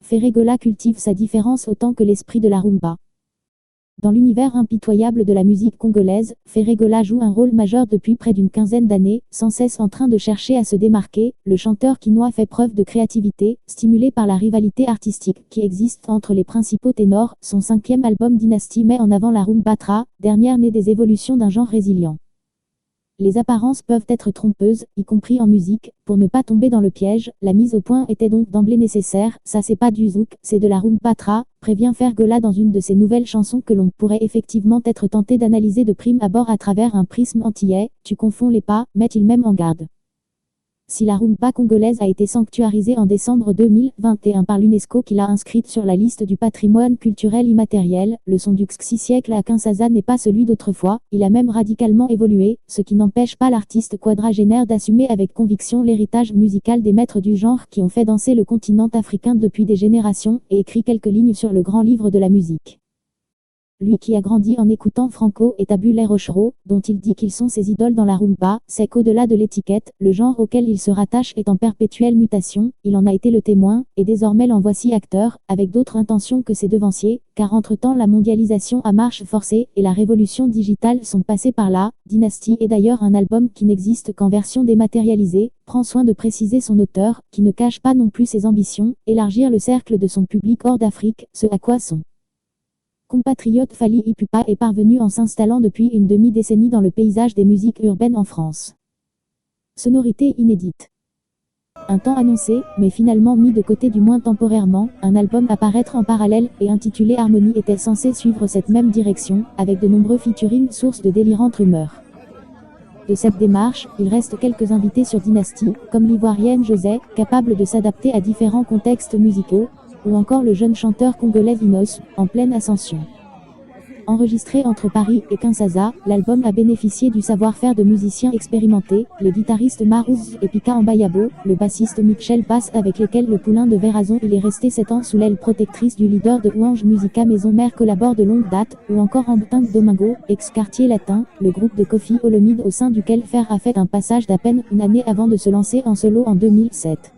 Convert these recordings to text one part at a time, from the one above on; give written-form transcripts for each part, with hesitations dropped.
Ferregola cultive sa différence autant que l'esprit de la rumba. Dans l'univers impitoyable de la musique congolaise, Ferregola joue un rôle majeur depuis près d'une quinzaine d'années, sans cesse en train de chercher à se démarquer. Le chanteur quinois fait preuve de créativité, stimulé par la rivalité artistique qui existe entre les principaux ténors. Son 5e album Dynasty met en avant la rumbatra, dernière née des évolutions d'un genre résilient. Les apparences peuvent être trompeuses, y compris en musique. Pour ne pas tomber dans le piège, la mise au point était donc d'emblée nécessaire. Ça c'est pas du zouk, c'est de la rumbatra, prévient Ferregola dans une de ses nouvelles chansons que l'on pourrait effectivement être tenté d'analyser de prime abord à travers un prisme antillais. Tu confonds les pas, met-il même en garde. Si la rumba congolaise a été sanctuarisée en décembre 2021 par l'UNESCO qui l'a inscrite sur la liste du patrimoine culturel immatériel, le son du Xi siècle à Kinshasa n'est pas celui d'autrefois, il a même radicalement évolué, ce qui n'empêche pas l'artiste quadragénaire d'assumer avec conviction l'héritage musical des maîtres du genre qui ont fait danser le continent africain depuis des générations, et écrit quelques lignes sur le grand livre de la musique. Lui qui a grandi en écoutant Franco et Tabulai Rochereau, dont il dit qu'ils sont ses idoles dans la rumba, c'est qu'au-delà de l'étiquette, le genre auquel il se rattache est en perpétuelle mutation, il en a été le témoin, et désormais l'en voici acteur, avec d'autres intentions que ses devanciers, car entre-temps la mondialisation à marche forcée et la révolution digitale sont passées par là. Dynasty est d'ailleurs un album qui n'existe qu'en version dématérialisée, prend soin de préciser son auteur, qui ne cache pas non plus ses ambitions, élargir le cercle de son public hors d'Afrique, ce à quoi son compatriote Fally Ipupa est parvenu en s'installant depuis une demi-décennie dans le paysage des musiques urbaines en France. Sonorité inédite. Un temps annoncé, mais finalement mis de côté du moins temporairement, un album à paraître en parallèle et intitulé Harmonie était censé suivre cette même direction, avec de nombreux featuring source de délirantes rumeurs. De cette démarche, il reste quelques invités sur Dynasty, comme l'ivoirienne José, capable de s'adapter à différents contextes musicaux, ou encore le jeune chanteur congolais Vinos, en pleine ascension. Enregistré entre Paris et Kinshasa, l'album a bénéficié du savoir-faire de musiciens expérimentés, les guitaristes Marouz et Pika Ambayabo, le bassiste Michel Passe avec lesquels le poulain de Verazon il est resté 7 ans sous l'aile protectrice du leader de Ouange Musica Maison Mère collabore de longue date, ou encore Ambting Domingo, ex-quartier latin, le groupe de Kofi Olomide au sein duquel Fer a fait un passage d'à peine une année avant de se lancer en solo en 2007.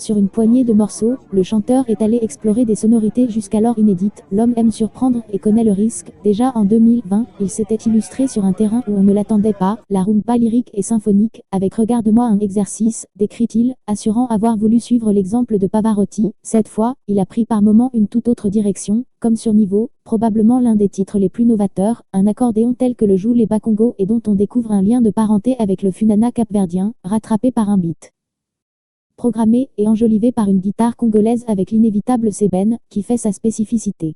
Sur une poignée de morceaux, le chanteur est allé explorer des sonorités jusqu'alors inédites. L'homme aime surprendre et connaît le risque. Déjà en 2020, il s'était illustré sur un terrain où on ne l'attendait pas, la rumba lyrique et symphonique, avec Regarde-moi un exercice, décrit-il, assurant avoir voulu suivre l'exemple de Pavarotti. Cette fois, il a pris par moments une toute autre direction, comme sur Niveau, probablement l'un des titres les plus novateurs, un accordéon tel que le jouent les Bakongo et dont on découvre un lien de parenté avec le funana capverdien, rattrapé par un beat programmé et enjolivé par une guitare congolaise avec l'inévitable sébène, qui fait sa spécificité.